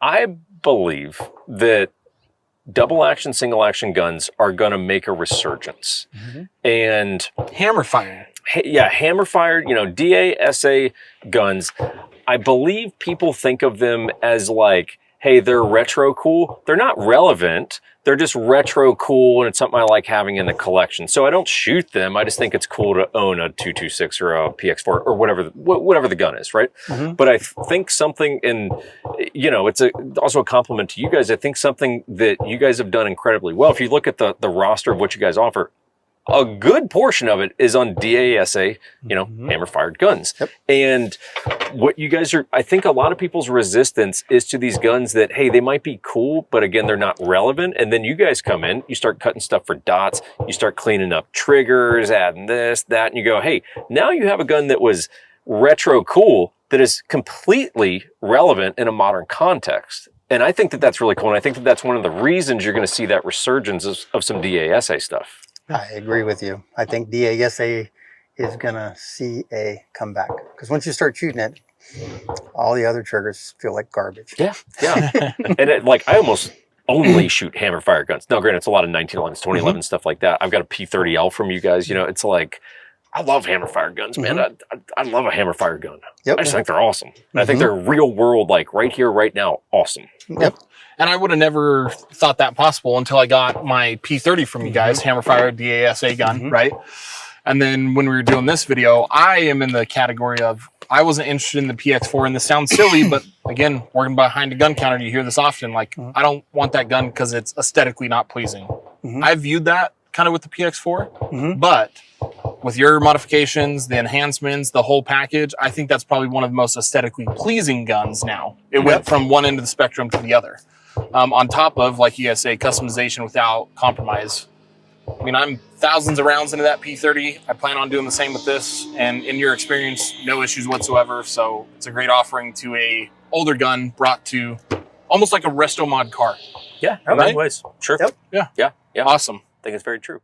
I believe that double action, single action guns are going to make a resurgence. And Hammer fire. yeah, hammer fired, DASA guns. I believe people think of them as like, hey, they're retro cool. They're not relevant. They're just retro cool, and it's something I like having in the collection. So I don't shoot them. I just think it's cool to own a 226 or a PX4 or whatever the gun is, right? But I think something, and it's also a compliment to you guys. I think something that you guys have done incredibly well. If you look at the roster of what you guys offer, a good portion of it is on DASA, hammer-fired guns. And what you guys are, I think a lot of people's resistance is to these guns that, hey, they might be cool, but again, they're not relevant. And then you guys come in, you start cutting stuff for dots, you start cleaning up triggers, adding this, that, and you go, hey, now you have a gun that was retro cool that is completely relevant in a modern context. And I think that that's really cool. And I think that that's one of the reasons you're going to see that resurgence of some DASA stuff. I agree with you. I think DASA is going to see a comeback. Because once you start shooting it, all the other triggers feel like garbage. Yeah. And I almost only shoot hammer fire guns. Now, granted, it's a lot of 1911s, 2011 stuff like that. I've got a P30L from you guys. It's like, I love hammer fire guns, man. I love a hammer fire gun. I just think they're awesome. And I think they're real world, like right here, right now, awesome. And I would have never thought that possible until I got my P30 from you guys, hammer-fire DASA gun, right? And then when we were doing this video, I am in the category of, I wasn't interested in the PX4, and this sounds silly, but again, working behind a gun counter, you hear this often, like, I don't want that gun because it's aesthetically not pleasing. I viewed that kind of with the PX4, but with your modifications, the enhancements, the whole package, I think that's probably one of the most aesthetically pleasing guns now. It went from one end of the spectrum to the other. On top of, like you guys say, customization without compromise. I mean, I'm thousands of rounds into that P30. I plan on doing the same with this. And in your experience, no issues whatsoever. So it's a great offering to a older gun brought to almost like a resto mod car. Yeah, in many ways. Sure. Yeah. Yeah. Awesome. I think it's very true.